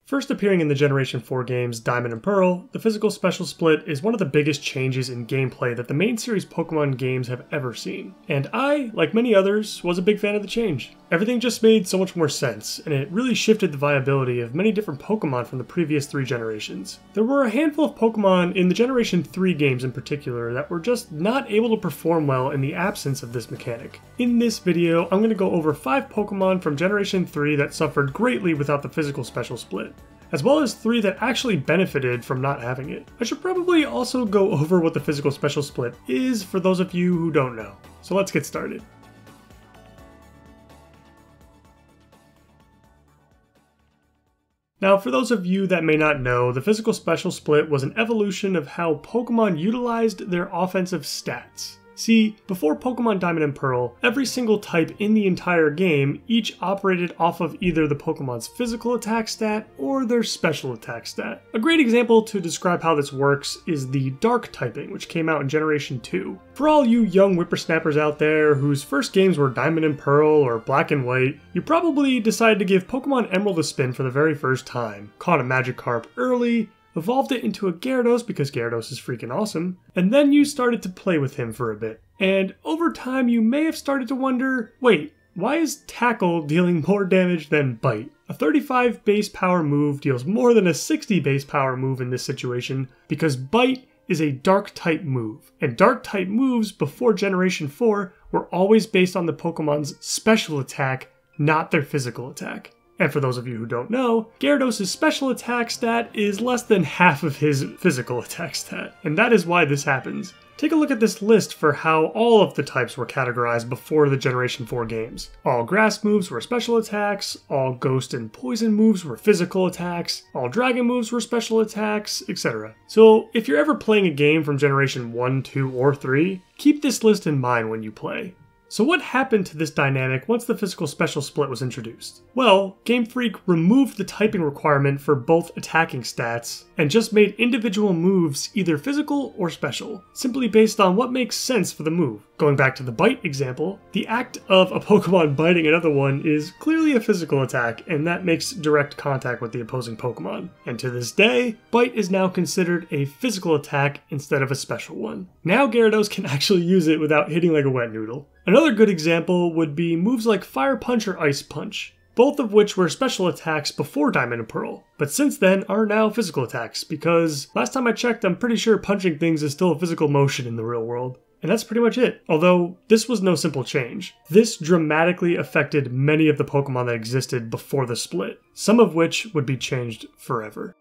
First appearing in the Generation 4 games Diamond and Pearl, the physical special split is one of the biggest changes in gameplay that the main series Pokemon games have ever seen. And I, like many others, was a big fan of the change. Everything just made so much more sense, and it really shifted the viability of many different Pokemon from the previous 3 generations. There were a handful of Pokemon in the Generation 3 games in particular that were just not able to perform well in the absence of this mechanic. In this video, I'm going to go over 5 Pokemon from Generation 3 that suffered greatly without the physical special split, as well as 3 that actually benefited from not having it. I should probably also go over what the physical special split is for those of you who don't know. So let's get started. Now, for those of you that may not know, the physical special split was an evolution of how Pokemon utilized their offensive stats. See, before Pokemon Diamond and Pearl, every single type in the entire game each operated off of either the Pokemon's physical attack stat or their special attack stat. A great example to describe how this works is the Dark typing, which came out in Generation 2. For all you young whippersnappers out there whose first games were Diamond and Pearl or Black and White, you probably decided to give Pokemon Emerald a spin for the very first time, caught a Magikarp early, evolved it into a Gyarados because Gyarados is freaking awesome, and then you started to play with him for a bit. And over time you may have started to wonder, wait, why is Tackle dealing more damage than Bite? A 35 base power move deals more than a 60 base power move in this situation because Bite is a Dark type move, and Dark type moves before Generation 4 were always based on the Pokemon's special attack, not their physical attack. And for those of you who don't know, Gyarados' special attack stat is less than half of his physical attack stat, and that is why this happens. Take a look at this list for how all of the types were categorized before the Generation 4 games. All grass moves were special attacks, all ghost and poison moves were physical attacks, all dragon moves were special attacks, etc. So if you're ever playing a game from Generation 1, 2, or 3, keep this list in mind when you play. So what happened to this dynamic once the physical special split was introduced? Well, Game Freak removed the typing requirement for both attacking stats and just made individual moves either physical or special, simply based on what makes sense for the move. Going back to the Bite example, the act of a Pokemon biting another one is clearly a physical attack, and that makes direct contact with the opposing Pokemon. And to this day, Bite is now considered a physical attack instead of a special one. Now Gyarados can actually use it without hitting like a wet noodle. Another good example would be moves like Fire Punch or Ice Punch, both of which were special attacks before Diamond and Pearl, but since then are now physical attacks, because last time I checked I'm pretty sure punching things is still a physical motion in the real world. And that's pretty much it, although this was no simple change. This dramatically affected many of the Pokemon that existed before the split, some of which would be changed forever.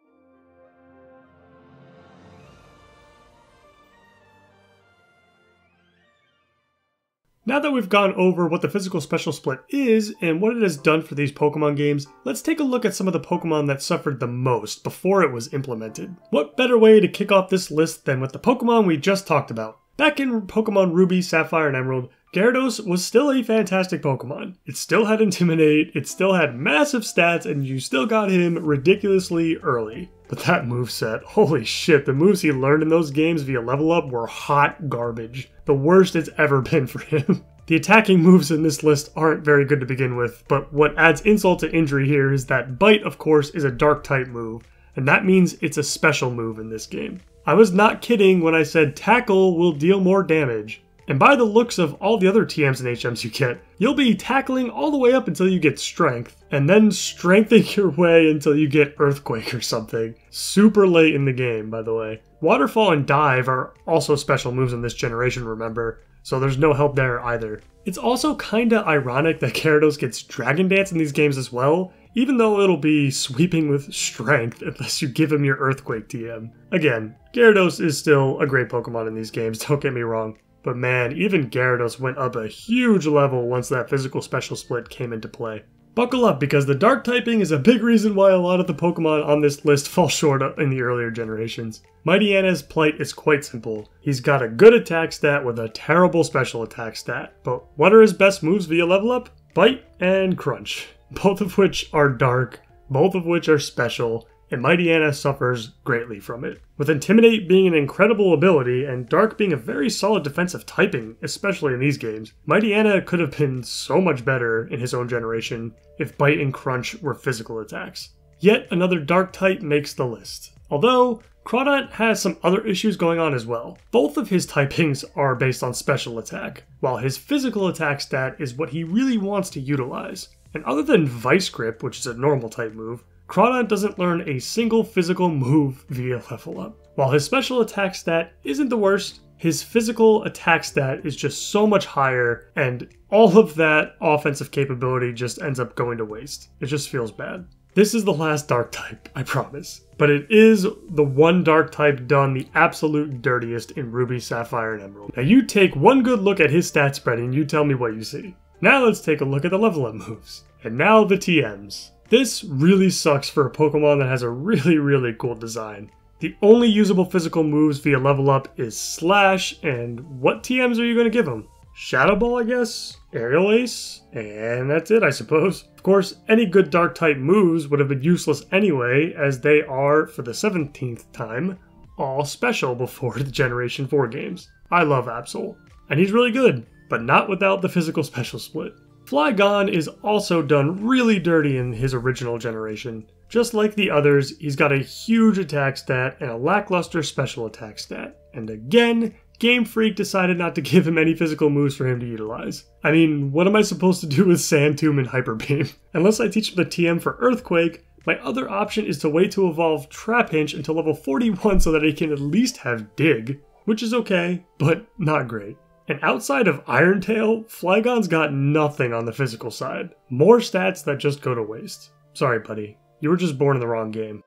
Now that we've gone over what the physical special split is and what it has done for these Pokemon games, let's take a look at some of the Pokemon that suffered the most before it was implemented. What better way to kick off this list than with the Pokemon we just talked about? Back in Pokemon Ruby, Sapphire, and Emerald, Gyarados was still a fantastic Pokemon. It still had Intimidate, it still had massive stats, and you still got him ridiculously early. But that moveset, holy shit, the moves he learned in those games via level up were hot garbage. The worst it's ever been for him. The attacking moves in this list aren't very good to begin with, but what adds insult to injury here is that Bite, of course, is a Dark type move, and that means it's a special move in this game. I was not kidding when I said Tackle will deal more damage. And by the looks of all the other TMs and HMs you get, you'll be tackling all the way up until you get Strength, and then strengthening your way until you get Earthquake or something. Super late in the game, by the way. Waterfall and Dive are also special moves in this generation, remember, so there's no help there either. It's also kinda ironic that Gyarados gets Dragon Dance in these games as well, even though it'll be sweeping with Strength unless you give him your Earthquake TM. Again, Gyarados is still a great Pokemon in these games, don't get me wrong. But man, even Gyarados went up a huge level once that physical special split came into play. Buckle up, because the Dark typing is a big reason why a lot of the Pokemon on this list fall short in the earlier generations. Mightyana's plight is quite simple. He's got a good attack stat with a terrible special attack stat. But what are his best moves via level up? Bite and Crunch. Both of which are Dark, both of which are special, and Mightyana suffers greatly from it. With Intimidate being an incredible ability, and Dark being a very solid defensive typing, especially in these games, Mightyana could have been so much better in his own generation if Bite and Crunch were physical attacks. Yet another dark type makes the list. Although, Crawdaunt has some other issues going on as well. Both of his typings are based on special attack, while his physical attack stat is what he really wants to utilize. And other than Vice Grip, which is a normal type move, Crawdaunt doesn't learn a single physical move via level up. While his special attack stat isn't the worst, his physical attack stat is just so much higher, and all of that offensive capability just ends up going to waste. It just feels bad. This is the last dark type, I promise. But it is the one dark type done the absolute dirtiest in Ruby, Sapphire, and Emerald. Now you take one good look at his stat spread and you tell me what you see. Now let's take a look at the level up moves. And now the TMs. This really sucks for a Pokemon that has a really cool design. The only usable physical moves via level up is Slash, and what TMs are you going to give him? Shadow Ball, I guess? Aerial Ace? And that's it, I suppose. Of course, any good dark type moves would have been useless anyway, as they are, for the 17th time, all special before the Generation 4 games. I love Absol, and he's really good, but not without the physical special split. Flygon is also done really dirty in his original generation. Just like the others, he's got a huge attack stat and a lackluster special attack stat. And again, Game Freak decided not to give him any physical moves for him to utilize. I mean, what am I supposed to do with Sand Tomb and Hyper Beam? Unless I teach him the TM for Earthquake, my other option is to wait to evolve Trapinch until level 41 so that he can at least have Dig, which is okay, but not great. And outside of Iron Tail, Flygon's got nothing on the physical side. More stats that just go to waste. Sorry, buddy. You were just born in the wrong game.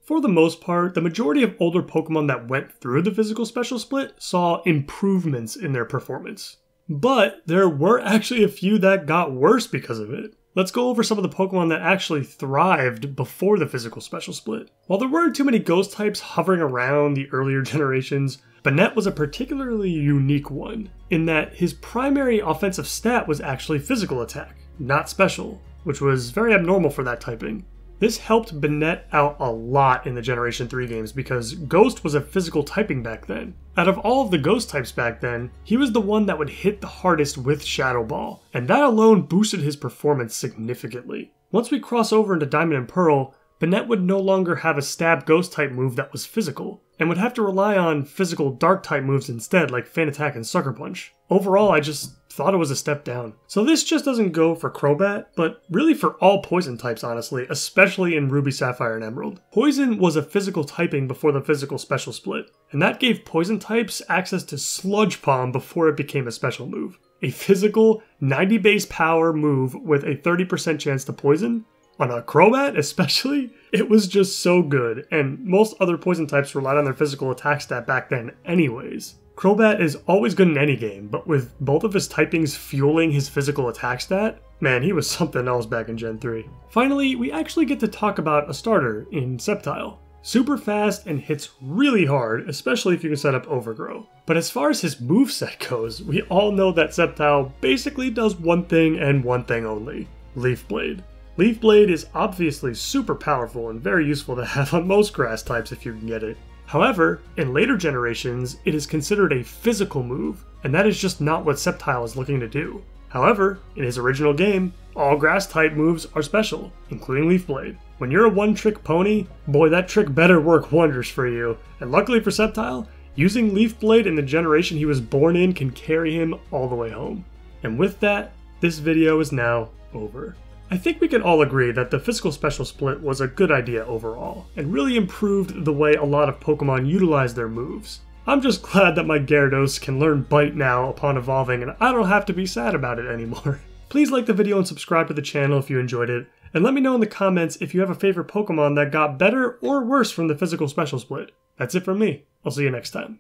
For the most part, the majority of older Pokemon that went through the physical special split saw improvements in their performance. But there were actually a few that got worse because of it. Let's go over some of the Pokemon that actually thrived before the physical special split. While there weren't too many ghost types hovering around the earlier generations, Banette was a particularly unique one, in that his primary offensive stat was actually physical attack, not special, which was very abnormal for that typing. This helped Banette out a lot in the Generation 3 games because Ghost was a physical typing back then. Out of all of the Ghost types back then, he was the one that would hit the hardest with Shadow Ball, and that alone boosted his performance significantly. Once we cross over into Diamond and Pearl, Banette would no longer have a stab Ghost type move that was physical, and would have to rely on physical Dark type moves instead like Fan Attack and Sucker Punch. Overall, I just thought it was a step down. So this just doesn't go for Crobat, but really for all poison types honestly, especially in Ruby, Sapphire, and Emerald. Poison was a physical typing before the physical special split, and that gave poison types access to Sludge Bomb before it became a special move. A physical 90 base power move with a 30% chance to poison. On a Crobat especially, it was just so good, and most other poison types relied on their physical attack stat back then anyways. Crobat is always good in any game, but with both of his typings fueling his physical attack stat, man, he was something else back in Gen 3. Finally, we actually get to talk about a starter in Sceptile. Super fast and hits really hard, especially if you can set up Overgrow. But as far as his moveset goes, we all know that Sceptile basically does one thing and one thing only: Leaf Blade. Leaf Blade is obviously super powerful and very useful to have on most grass types if you can get it. However, in later generations, it is considered a physical move, and that is just not what Sceptile is looking to do. However, in his original game, all grass type moves are special, including Leaf Blade. When you're a one-trick pony, boy, that trick better work wonders for you. And luckily for Sceptile, using Leaf Blade in the generation he was born in can carry him all the way home. And with that, this video is now over. I think we can all agree that the physical special split was a good idea overall, and really improved the way a lot of Pokemon utilize their moves. I'm just glad that my Gyarados can learn Bite now upon evolving, and I don't have to be sad about it anymore. Please like the video and subscribe to the channel if you enjoyed it, and let me know in the comments if you have a favorite Pokemon that got better or worse from the physical special split. That's it from me. I'll see you next time.